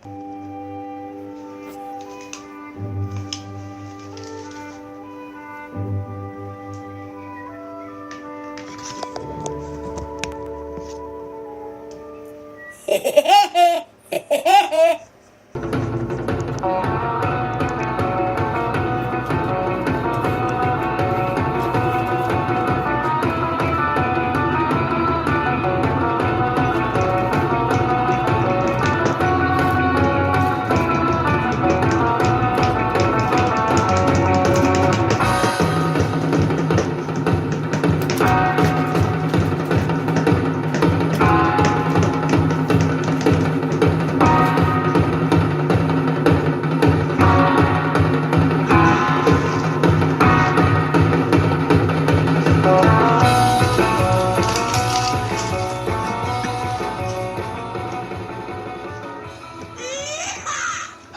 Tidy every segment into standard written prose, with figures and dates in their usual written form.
How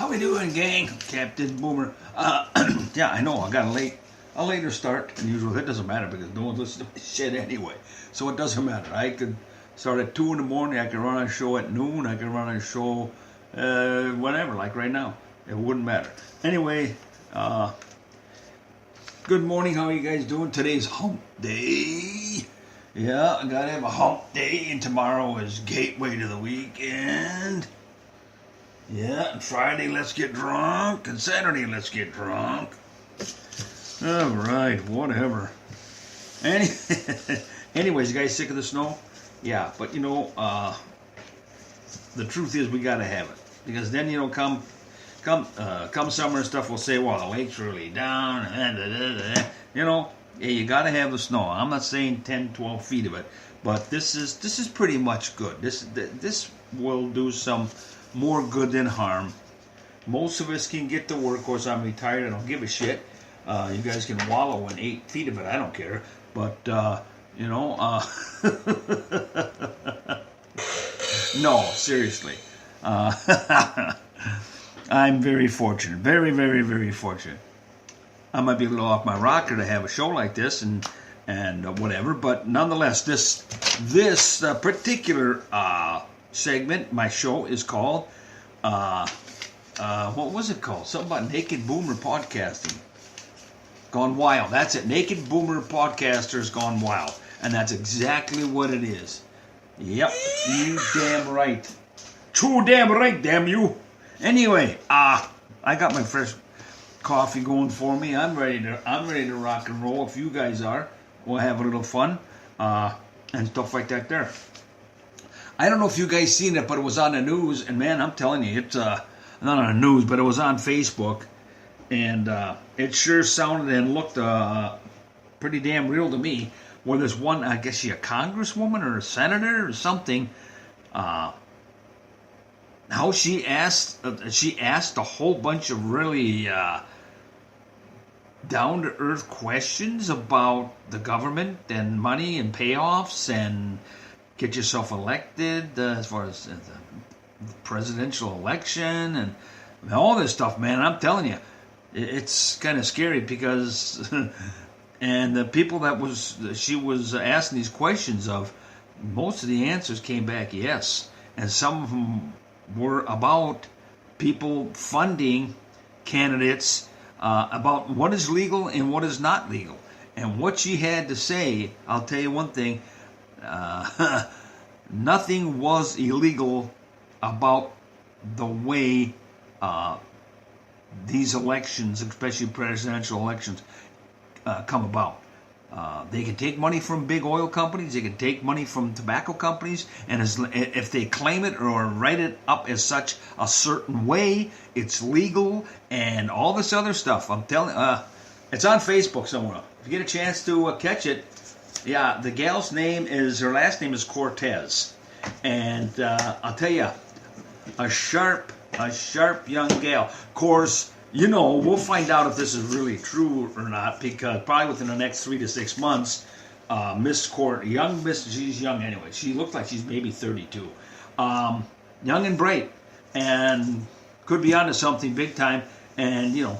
we doing, gang? Captain Boomer. Yeah, I know I got a later start than usual. It doesn't matter because no one listens to my shit anyway. So it doesn't matter. I could start at 2 in the morning. I could run a show at noon. I could run a show whenever, like right now. It wouldn't matter. Anyway, good morning. How are you guys doing? Today's hump day. Yeah, I gotta have a hump day, and tomorrow is gateway to the weekend. Yeah, and Friday let's get drunk, and Saturday let's get drunk. All right, whatever. Anyways, you guys sick of the snow? Yeah, but you know, the truth is we gotta have it because then you know, come summer and stuff, we'll say, well, the lake's really down, and you know, yeah, you gotta have the snow. I'm not saying 10, 12 feet of it, but this is pretty much good. This will do some more good than harm. Most of us can get to work. Of course, I'm retired. I don't give a shit. You guys can wallow in 8 feet of it. I don't care. But, you know, no, seriously. I'm very fortunate. Very, very, very fortunate. I might be a little off my rocker to have a show like this and whatever. But nonetheless, this particular segment, my show is called, what was it called? Something about Naked Boomer Podcasting. Gone Wild. That's it. Naked Boomer Podcasters Gone Wild. And that's exactly what it is. Yep. You damn right. True damn right, damn you. Anyway, I got my fresh coffee going for me. I'm ready to rock and roll. If you guys are, we'll have a little fun. And stuff like that there. I don't know if you guys seen it, but it was on the news, and man, I'm telling you, it's not on the news, but it was on Facebook, and it sure sounded and looked pretty damn real to me. Where there's one, I guess she a congresswoman or a senator or something, how she asked a whole bunch of really down to earth questions about the government and money and payoffs and get yourself elected as far as the presidential election and all this stuff, man. I'm telling you, it's kind of scary because and the people she was asking these questions of, most of the answers came back yes, and some of them were about people funding candidates, about what is legal and what is not legal. And what she had to say, I'll tell you one thing, nothing was illegal about the way these elections, especially presidential elections, come about. They can take money from big oil companies. They can take money from tobacco companies, and if they claim it or write it up as such a certain way, it's legal and all this other stuff. I'm telling. It's on Facebook somewhere. If you get a chance to catch it, yeah, the gal's her last name is Cortez, and I'll tell you, a sharp young gal. Of course, you know, we'll find out if this is really true or not, because probably within the next 3 to 6 months, she's young anyway. She looks like she's maybe 32. Young and bright, and could be onto something big time, and, you know,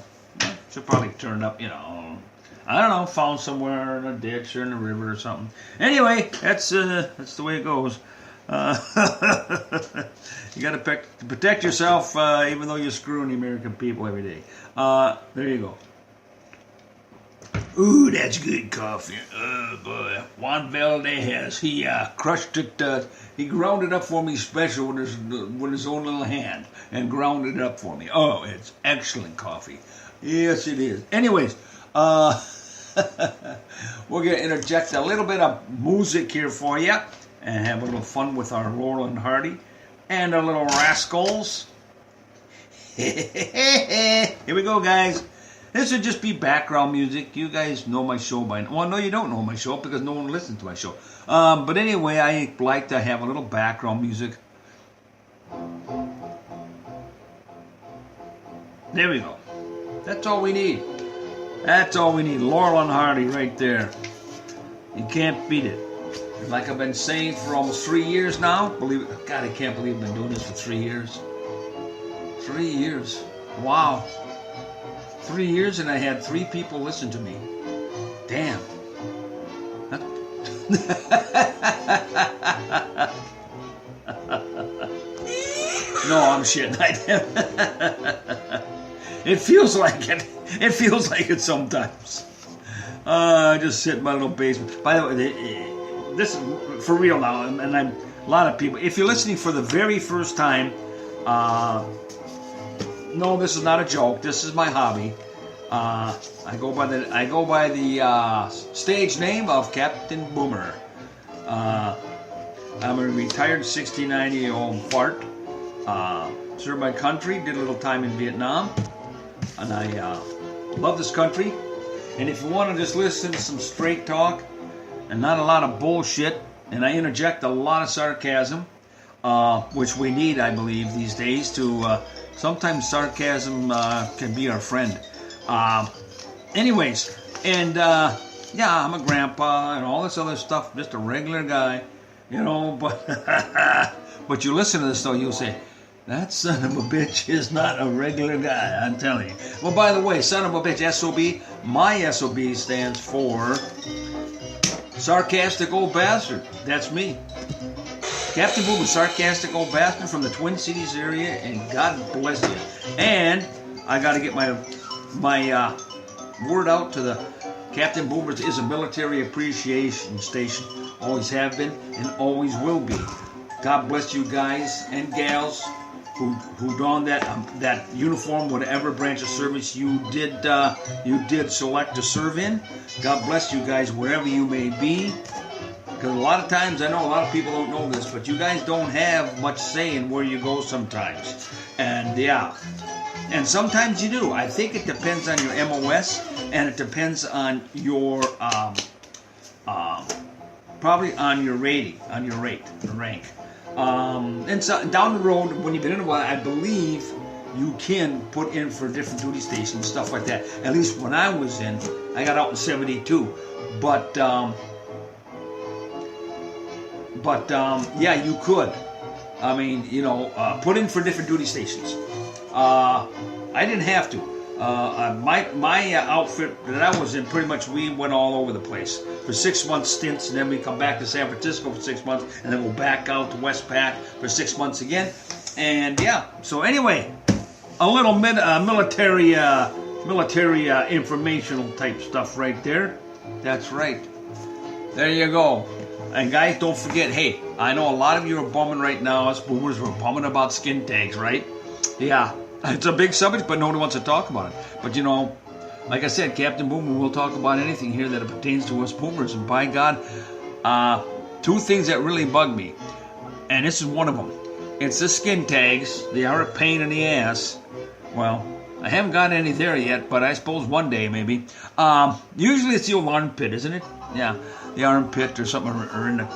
she'll probably turn up, you know, I don't know, found somewhere in a ditch or in a river or something. Anyway, that's the way it goes. You got to protect yourself, even though you're screwing the American people every day. There you go. Ooh, that's good coffee. Oh, boy. Juan Valdez, he crushed it. He ground it up for me special with his own little hand and ground it up for me. Oh, it's excellent coffee. Yes, it is. Anyways, we're going to interject a little bit of music here for you and have a little fun with our Laurel and Hardy and our little rascals. Here we go, guys. This would just be background music. You guys know my show by now. Well, no, you don't know my show because no one listens to my show. But anyway, I like to have a little background music. There we go. That's all we need. That's all we need. Laurel and Hardy right there. You can't beat it. Like I've been saying for almost 3 years now. God, I can't believe I've been doing this for 3 years. 3 years. Wow. 3 years and I had 3 people listen to me. Damn. No, I'm shitting. It feels like it. It feels like it sometimes. I just sit in my little basement. By the way, this is for real now, and a lot of people. If you're listening for the very first time, no, this is not a joke. This is my hobby. I go by the stage name of Captain Boomer. I'm a retired 69-year-old fart. Served my country, did a little time in Vietnam, and I love this country. And if you want to just listen to some straight talk and not a lot of bullshit, and I interject a lot of sarcasm, which we need, I believe, these days to. Sometimes sarcasm can be our friend. Anyways, and yeah, I'm a grandpa and all this other stuff, just a regular guy, you know, but you listen to this though, you'll say, that son of a bitch is not a regular guy, I'm telling you. Well, by the way, son of a bitch, SOB, my SOB stands for Sarcastic Old Bastard. That's me. Captain Boomer, sarcastic old bastard from the Twin Cities area, and God bless you. And I got to get my word out to the Captain Boomer's is a military appreciation station. Always have been and always will be. God bless you guys and gals who donned that uniform, whatever branch of service you did select to serve in. God bless you guys wherever you may be. Because a lot of times, I know a lot of people don't know this, but you guys don't have much say in where you go sometimes. And yeah, and sometimes you do. I think it depends on your MOS, and it depends on your, probably on your rating, on your rank. And so down the road, when you've been in a while, I believe you can put in for different duty stations, stuff like that. At least when I was in, I got out in 72. But yeah, you could. I mean, you know, put in for different duty stations. I didn't have to. My outfit that I was in, pretty much we went all over the place for 6 month stints, and then we come back to San Francisco for 6 months, and then we'll back out to Westpac for 6 months again. And yeah, so anyway, a little military informational type stuff right there. That's right. There you go. And guys, don't forget, hey, I know a lot of you are bumming right now. Us boomers were bumming about skin tags, right? Yeah, it's a big subject, but nobody wants to talk about it. But you know, like I said, Captain Boomer will talk about anything here that pertains to us boomers. And by God, 2 things that really bug me, and this is one of them. It's the skin tags. They are a pain in the ass. Well, I haven't got any there yet, but I suppose one day maybe. Usually it's the old armpit, isn't it? Yeah, the armpit or something, or in the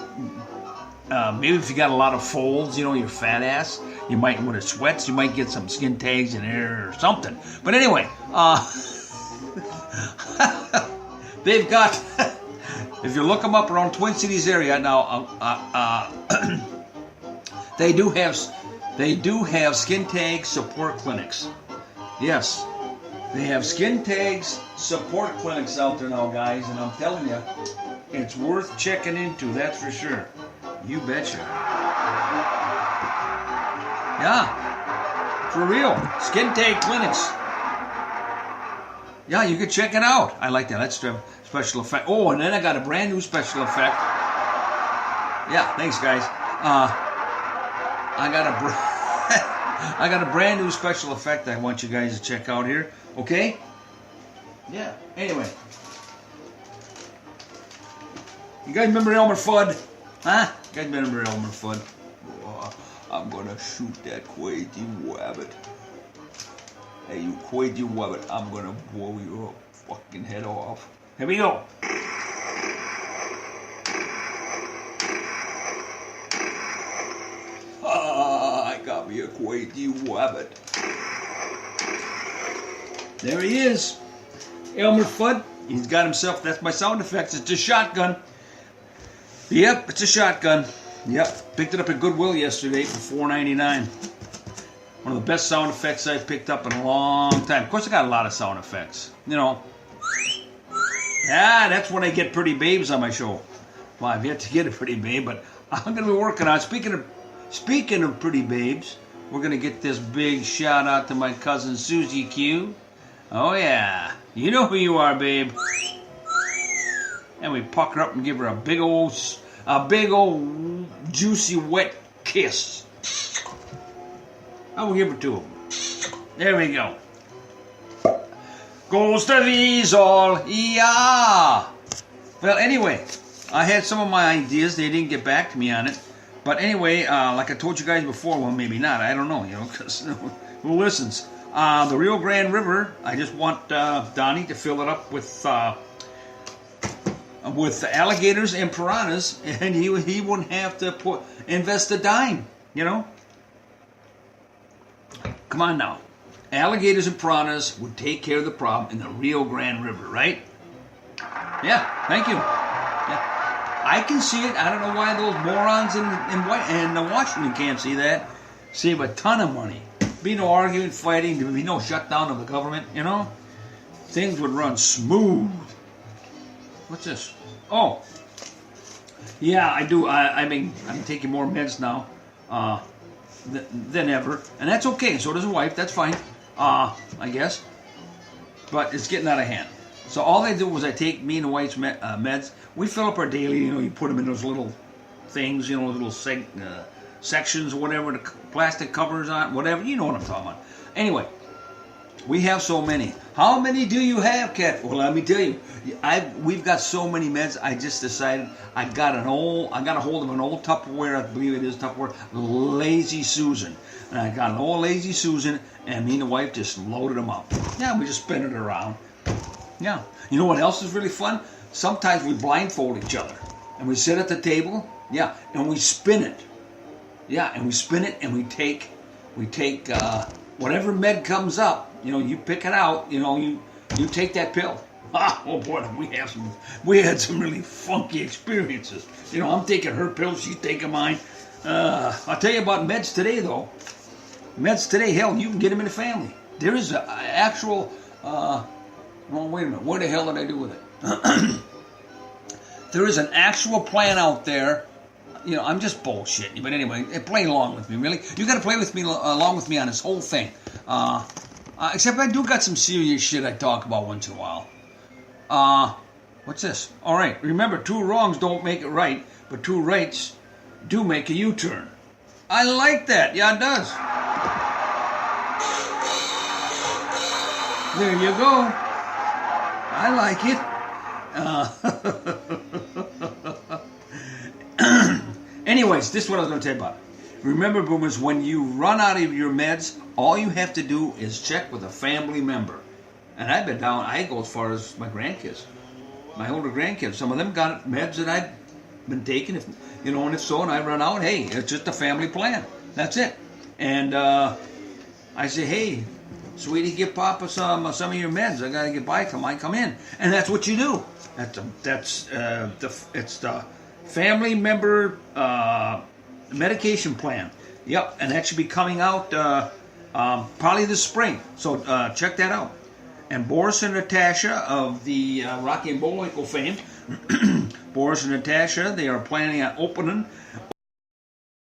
maybe if you got a lot of folds, you know, your fat ass, you might, when it sweats, you might get some skin tags in there or something. But anyway, they've got, if you look them up around Twin Cities area now, they do have skin tag support clinics. Yes, they have skin tags support clinics out there now, guys, and I'm telling you, it's worth checking into, that's for sure. You betcha. Yeah, for real. Skin Tag Clinics. Yeah, you can check it out. I like that. That's the special effect. Oh, and then I got a brand new special effect. Yeah, thanks, guys. I got a brand new special effect I want you guys to check out here. Okay? Yeah. Anyway. You guys remember Elmer Fudd? Huh? You guys remember Elmer Fudd? Oh, I'm gonna shoot that crazy wabbit. Hey, you crazy wabbit, I'm gonna blow your fucking head off. Here we go. I got me a crazy wabbit. There he is. Elmer Fudd. He's got himself, that's my sound effects. It's a shotgun. Yep, it's a shotgun. Yep, picked it up at Goodwill yesterday for $4.99. One of the best sound effects I've picked up in a long time. Of course, I got a lot of sound effects. You know. Yeah, that's when I get pretty babes on my show. Well, I've yet to get a pretty babe, but I'm going to be working on it. Speaking of pretty babes, we're going to get this big shout out to my cousin Susie Q. Oh, yeah. You know who you are, babe. And we pucker up and give her a big old juicy wet kiss. I will give her to him. There we go. Goes to these all, yeah. Well, anyway, I had some of my ideas. They didn't get back to me on it. But anyway, like I told you guys before, well, maybe not. I don't know, because who listens? The Rio Grande River, I just want Donnie to fill it up with alligators and piranhas, and he wouldn't have to invest a dime, Come on now. Alligators and piranhas would take care of the problem in the Rio Grande River, right? Yeah, thank you. Yeah. I can see it. I don't know why those morons in Washington can't see that. Save a ton of money. Be no arguing, fighting. There would be no shutdown of the government, Things would run smooth. What's this? Oh. Yeah, I do. I'm taking more meds now than ever. And that's okay. So does a wife. That's fine. I guess. But it's getting out of hand. So all I do was I take me and the wife's meds. We fill up our daily, you put them in those little things, little sections or whatever, the plastic covers on, whatever. You know what I'm talking about. Anyway, we have so many. How many do you have, Kat? Well, let me tell you. We've got so many meds. I just decided I got a hold of an old Tupperware. I believe it is Tupperware. Lazy Susan. And I got an old Lazy Susan, and me and the wife just loaded them up. Yeah, we just spin it around. Yeah. You know what else is really fun? Sometimes we blindfold each other, and we sit at the table. Yeah, and we spin it. Yeah, and we spin it, and we take whatever med comes up. You pick it out. You take that pill. Oh boy, we had some really funky experiences. I'm taking her pills, she's taking mine. I'll tell you about meds today, though. Meds today, hell, you can get them in the family. There is an actual. Well, wait a minute. What the hell did I do with it? There is an actual plan out there. I'm just bullshitting. But anyway, play along with me, really. You got to play with me along with me on this whole thing. Except I do got some serious shit I talk about once in a while. What's this? All right. Remember, 2 wrongs don't make it right, but 2 rights do make a U-turn. I like that. Yeah, it does. There you go. I like it. Anyways, this is what I was going to tell you about. Remember, boomers, when you run out of your meds, all you have to do is check with a family member. And I've been down, I go as far as my grandkids, my older grandkids. Some of them got meds that I've been taking, and if so, and I run out, hey, it's just a family plan. That's it. And I say, hey, sweetie, give Papa some of your meds. I gotta get by. Come in, and that's what you do. It's the family member medication plan. Yep, and that should be coming out probably this spring. So check that out. And Boris and Natasha of the Rocky and Bullwinkle fame, Boris and Natasha, they are planning on opening